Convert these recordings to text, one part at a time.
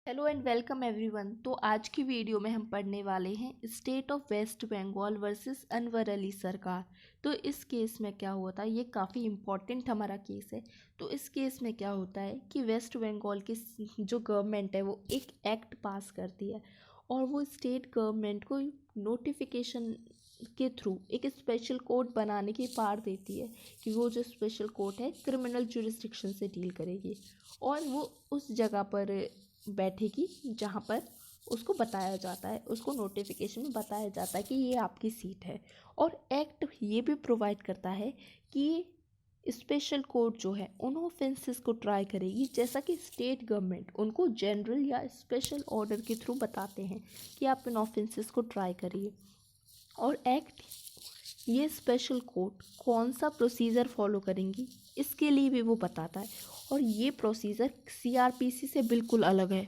Hello and welcome everyone. तो आज की वीडियो में हम पढ़ने वाले हैं state of West Bengal versus Anwar Ali Sarkar. तो इस केस में क्या हुआ था, ये काफ़ी इम्पोर्टेंट हमारा केस है। तो इस केस में क्या होता है कि वेस्ट बंगाल की जो गवर्नमेंट है वो एक एक्ट पास करती है और वो स्टेट गवर्नमेंट को नोटिफिकेशन के थ्रू एक स्पेशल कोर्ट बनाने की पावर देती है कि वो जो स्पेशल कोर्ट है क्रिमिनल जुरिस्डिक्शन से डील करेगी और वो उस जगह पर बैठेगी जहाँ पर उसको बताया जाता है, उसको नोटिफिकेशन में बताया जाता है कि ये आपकी सीट है। और एक्ट ये भी प्रोवाइड करता है कि ये स्पेशल कोर्ट जो है उन ऑफेंसेस को ट्राई करेगी जैसा कि स्टेट गवर्नमेंट उनको जनरल या स्पेशल ऑर्डर के थ्रू बताते हैं कि आप इन ऑफेंसेस को ट्राई करिए। और एक्ट ये स्पेशल कोर्ट कौन सा प्रोसीजर फॉलो करेंगी इसके लिए भी वो बताता है और ये प्रोसीजर सीआरपीसी से बिल्कुल अलग है।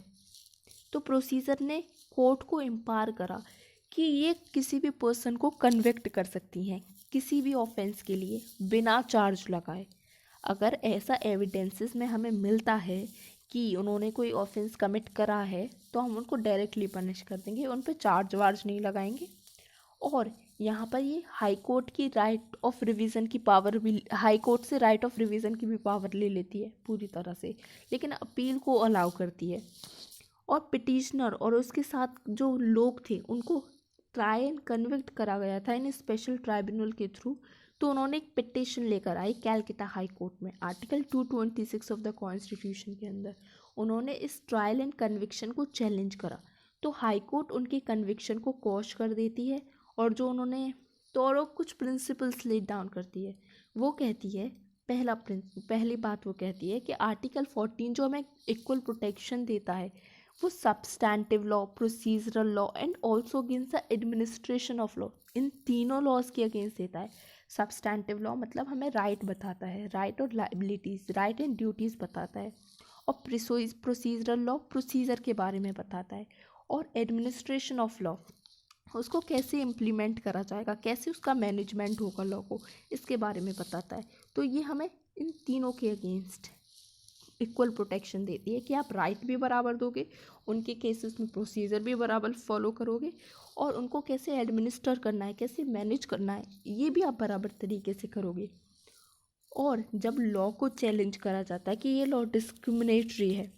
तो प्रोसीजर ने कोर्ट को एम्पावर करा कि ये किसी भी पर्सन को कन्विक्ट कर सकती हैं किसी भी ऑफेंस के लिए बिना चार्ज लगाए। अगर ऐसा एविडेंसेस में हमें मिलता है कि उन्होंने कोई ऑफेंस कमिट करा है तो हम उनको डायरेक्टली पनिश कर देंगे, उन पर चार्ज वार्ज नहीं लगाएंगे। और यहाँ पर ये हाई कोर्ट की राइट ऑफ रिवीजन की पावर भी, हाई कोर्ट से राइट ऑफ रिवीजन की भी पावर ले लेती है पूरी तरह से, लेकिन अपील को अलाउ करती है। और पिटिशनर और उसके साथ जो लोग थे उनको ट्राई एंड कन्विक्ट करा गया था इन स्पेशल ट्राइब्यूनल के थ्रू। तो उन्होंने एक पिटिशन लेकर आई कैलकटा हाई कोर्ट में आर्टिकल 226 ऑफ द कॉन्स्टिट्यूशन के अंदर। उन्होंने इस ट्रायल एंड कन्विक्शन को चैलेंज करा तो हाई कोर्ट उनके कन्विक्शन को क्वॉश कर देती है और जो उन्होंने तो और कुछ प्रिंसिपल्स लेट डाउन करती है। वो कहती है पहली बात वो कहती है कि आर्टिकल 14 जो हमें इक्वल प्रोटेक्शन देता है वो substantive law, procedural law and also against the administration of law, इन तीनों लॉज के अगेंस्ट देता है। सब्सटैंटिव लॉ मतलब हमें राइट बताता है, राइट और लाइबिलिटीज़, राइट एंड ड्यूटीज़ बताता है। और प्रोसीजरल लॉ प्रोसीजर के बारे में बताता है। और एडमिनिस्ट्रेशन ऑफ लॉ उसको कैसे इम्प्लीमेंट करा जाएगा, कैसे उसका मैनेजमेंट होगा लॉ को, इसके बारे में बताता है। तो ये हमें इन तीनों के अगेंस्ट इक्वल प्रोटेक्शन देती है कि आप राइट भी बराबर दोगे, उनके केसेस में प्रोसीजर भी बराबर फॉलो करोगे और उनको कैसे एडमिनिस्टर करना है, कैसे मैनेज करना है, ये भी आप बराबर तरीके से करोगे। और जब लॉ को चैलेंज करा जाता है कि ये लॉ डिस्क्रिमिनेटरी है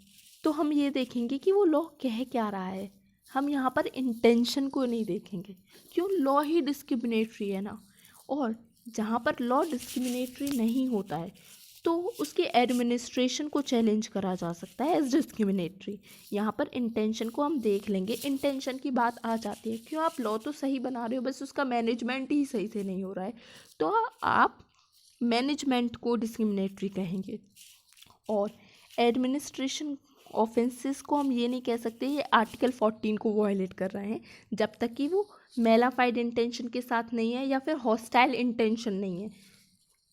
तो हम ये देखेंगे कि वो लॉ कह क्या रहा है। हम यहाँ पर इंटेंशन को नहीं देखेंगे, क्यों, लॉ ही डिस्क्रिमिनेटरी है ना। और जहाँ पर लॉ डिस्क्रिमिनेटरी नहीं होता है तो उसके एडमिनिस्ट्रेशन को चैलेंज करा जा सकता है एज डिस्क्रिमिनेटरी। यहाँ पर इंटेंशन को हम देख लेंगे, इंटेंशन की बात आ जाती है, क्यों, आप लॉ तो सही बना रहे हो बस उसका मैनेजमेंट ही सही से नहीं हो रहा है तो आप मैनेजमेंट को डिस्क्रिमिनेटरी कहेंगे। और एडमिनिस्ट्रेशन ऑफेंसेस को हम ये नहीं कह सकते ये आर्टिकल 14 को वायलेट कर रहे हैं जब तक कि वो मेलाफाइड इंटेंशन के साथ नहीं है या फिर हॉस्टाइल इंटेंशन नहीं है।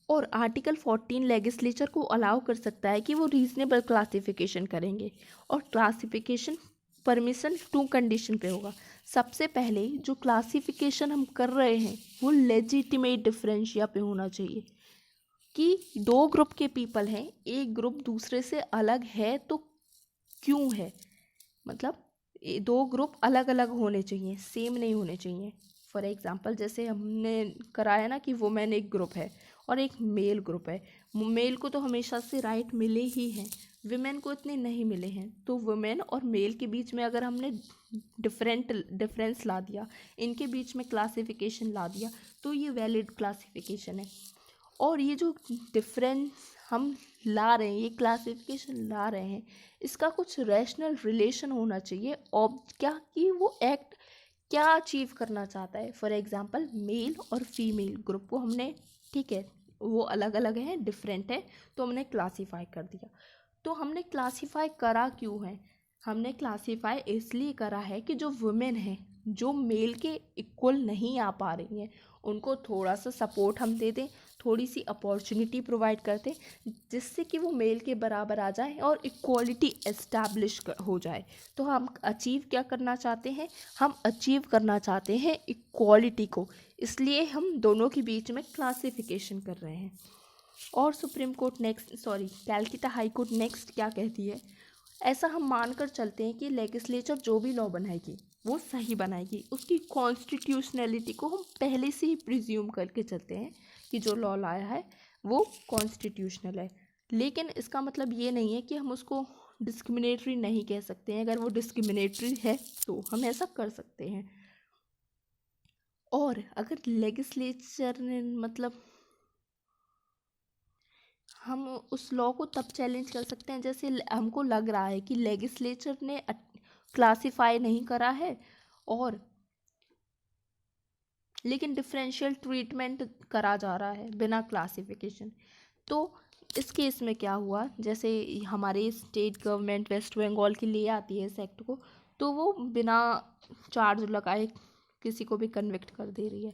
और आर्टिकल 14 लेजिस्लेचर को अलाउ कर सकता है कि वो रीजनेबल क्लासिफिकेशन करेंगे और क्लासिफिकेशन परमिशन टू कंडीशन पे होगा। सबसे पहले जो क्लासिफिकेशन हम कर रहे हैं वो लेजिटिमेट डिफरेंशिया पे होना चाहिए कि दो ग्रुप के पीपल हैं, एक ग्रुप दूसरे से अलग है तो क्यों है, मतलब ये दो ग्रुप अलग अलग होने चाहिए, सेम नहीं होने चाहिए। फॉर एग्जांपल जैसे हमने कराया ना कि वुमेन एक ग्रुप है और एक मेल ग्रुप है, मेल को तो हमेशा से राइट मिले ही हैं, वुमेन को इतने नहीं मिले हैं। तो वुमेन और मेल के बीच में अगर हमने डिफरेंस ला दिया, इनके बीच में क्लासिफिकेशन ला दिया तो ये वैलिड क्लासिफिकेशन है। और ये जो डिफरेंस हम ला रहे हैं, ये क्लासिफिकेशन ला रहे हैं, इसका कुछ रैशनल रिलेशन होना चाहिए और क्या कि वो एक्ट क्या अचीव करना चाहता है। फॉर एग्जांपल मेल और फीमेल ग्रुप को हमने, ठीक है, वो अलग अलग है, डिफरेंट है, तो हमने क्लासीफाई कर दिया। तो हमने क्लासीफाई करा क्यों है, हमने क्लासीफाई इसलिए करा है कि जो वुमेन है जो मेल के इक्वल नहीं आ पा रही हैं उनको थोड़ा सा सपोर्ट हम दे दें, थोड़ी सी अपॉर्चुनिटी प्रोवाइड करते जिससे कि वो मेल के बराबर आ जाए और इक्वालिटी एस्टैब्लिश हो जाए। तो हम अचीव क्या करना चाहते हैं, हम अचीव करना चाहते हैं इक्वालिटी को, इसलिए हम दोनों के बीच में क्लासिफिकेशन कर रहे हैं। और supreme court next, Calcutta high court next क्या कहती है, ऐसा हम मानकर चलते हैं कि लेजिस्लेचर जो भी लॉ बनाएगी वो सही बनाएगी, उसकी कॉन्स्टिट्यूशनैलिटी को हम पहले से ही प्रिज्यूम करके चलते हैं कि जो लॉ लाया है वो कॉन्स्टिट्यूशनल है। लेकिन इसका मतलब ये नहीं है कि हम उसको डिस्क्रिमिनेटरी नहीं कह सकते हैं। अगर वो डिस्क्रिमिनेटरी है तो हम ऐसा कर सकते हैं। और अगर लेजिस्लेचर ने मतलब हम उस लॉ को तब चैलेंज कर सकते हैं जैसे हमको लग रहा है कि लेजिस्लेचर ने क्लासिफाई नहीं करा है और लेकिन डिफरेंशियल ट्रीटमेंट करा जा रहा है बिना क्लासिफिकेशन। तो इस केस में क्या हुआ, जैसे हमारे स्टेट गवर्नमेंट वेस्ट बंगाल की ले आती है इस एक्ट को, तो वो बिना चार्ज लगाए किसी को भी कन्विक्ट कर दे रही है।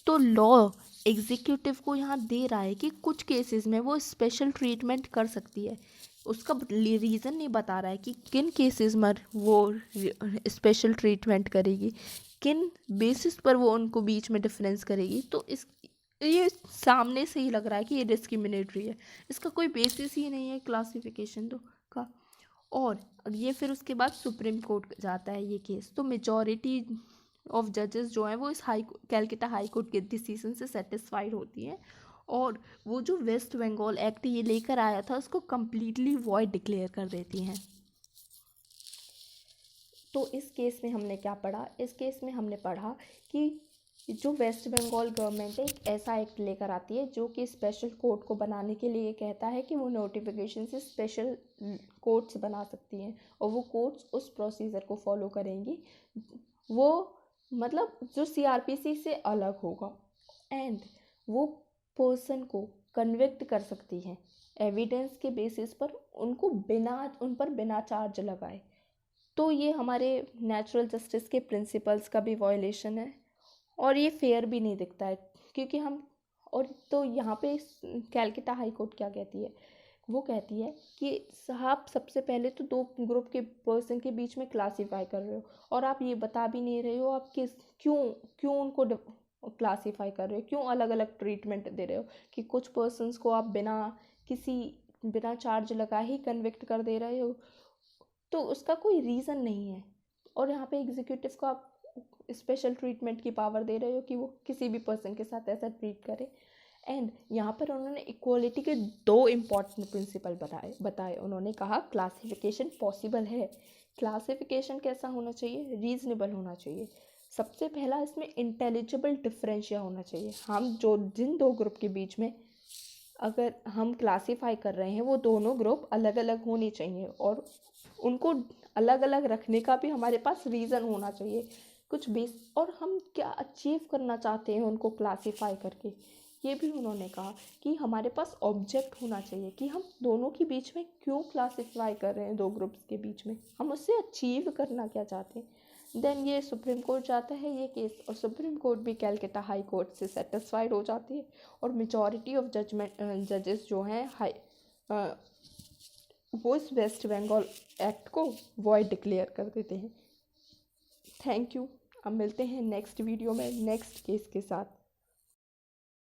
तो लॉ एग्जीक्यूटिव को यहाँ दे रहा है कि कुछ केसेस में वो स्पेशल ट्रीटमेंट कर सकती है। उसका रीज़न नहीं बता रहा है कि किन केसेस में वो स्पेशल ट्रीटमेंट करेगी, किन बेसिस पर वो उनको बीच में डिफरेंस करेगी। तो इस ये सामने से ही लग रहा है कि ये डिस्क्रिमिनेटरी है, इसका कोई बेसिस ही नहीं है क्लासिफिकेशन तो का। और ये फिर उसके बाद सुप्रीम कोर्ट जाता है ये केस, तो मेजॉरिटी ऑफ जजेस जो हैं वो इस कैलकाटा हाई कोर्ट के डिसीजन से सेटिस्फाइड होती हैं और वो जो वेस्ट बंगाल एक्ट ये लेकर आया था उसको कम्प्लीटली वॉइड डिक्लेयर कर देती हैं। तो इस केस में हमने क्या पढ़ा, इस केस में हमने पढ़ा कि जो वेस्ट बंगाल गवर्नमेंट है एक ऐसा एक्ट लेकर आती है जो कि स्पेशल कोर्ट को बनाने के लिए कहता है कि वो नोटिफिकेशन से स्पेशल कोर्ट्स बना सकती हैं और वो कोर्ट्स उस प्रोसीजर को फॉलो करेंगी, वो मतलब जो सीआरपीसी से अलग होगा, एंड वो पर्सन को कन्विक्ट कर सकती हैं एविडेंस के बेसिस पर, उनको उन पर बिना चार्ज लगाए। तो ये हमारे नेचुरल जस्टिस के प्रिंसिपल्स का भी वायलेशन है और ये फेयर भी नहीं दिखता है, क्योंकि हम और तो यहाँ पे कैलकाटा हाई कोर्ट क्या कहती है, वो कहती है कि आप सबसे पहले तो दो ग्रुप के पर्सन के बीच में क्लासीफाई कर रहे हो और आप ये बता भी नहीं रहे हो आप क्यों क्यों उनको क्लासीफाई कर रहे हो, क्यों अलग अलग ट्रीटमेंट दे रहे हो, कि कुछ पर्सनस को आप बिना चार्ज लगाए ही कन्विक्ट कर दे रहे हो, तो उसका कोई रीज़न नहीं है। और यहाँ पे एग्जीक्यूटिव को आप स्पेशल ट्रीटमेंट की पावर दे रहे हो कि वो किसी भी पर्सन के साथ ऐसा ट्रीट करे। एंड यहाँ पर उन्होंने इक्वालिटी के दो इम्पॉर्टेंट प्रिंसिपल बताए। उन्होंने कहा क्लासिफिकेशन पॉसिबल है, क्लासिफिकेशन कैसा होना चाहिए, रीजनेबल होना चाहिए। सबसे पहला इसमें इंटेलिजिबल डिफरेंशिया होना चाहिए। हम जिन दो ग्रुप के बीच में अगर हम क्लासीफाई कर रहे हैं वो दोनों ग्रुप अलग अलग होने चाहिए और उनको अलग अलग रखने का भी हमारे पास रीज़न होना चाहिए, कुछ बेस, और हम क्या अचीव करना चाहते हैं उनको क्लासीफाई करके। ये भी उन्होंने कहा कि हमारे पास ऑब्जेक्ट होना चाहिए कि हम दोनों के बीच में क्यों क्लासीफाई कर रहे हैं, दो ग्रुप्स के बीच में हम उससे अचीव करना क्या चाहते हैं। देन ये सुप्रीम कोर्ट जाता है ये केस और सुप्रीम कोर्ट भी कैलकाटा हाई कोर्ट से सेटिस्फाइड हो जाती है और मेजॉरिटी ऑफ जजेस जो हैं वो इस वेस्ट बंगाल एक्ट को वॉइड डिक्लेयर कर देते हैं। Thank you. अब मिलते हैं नेक्स्ट वीडियो में नेक्स्ट केस के साथ।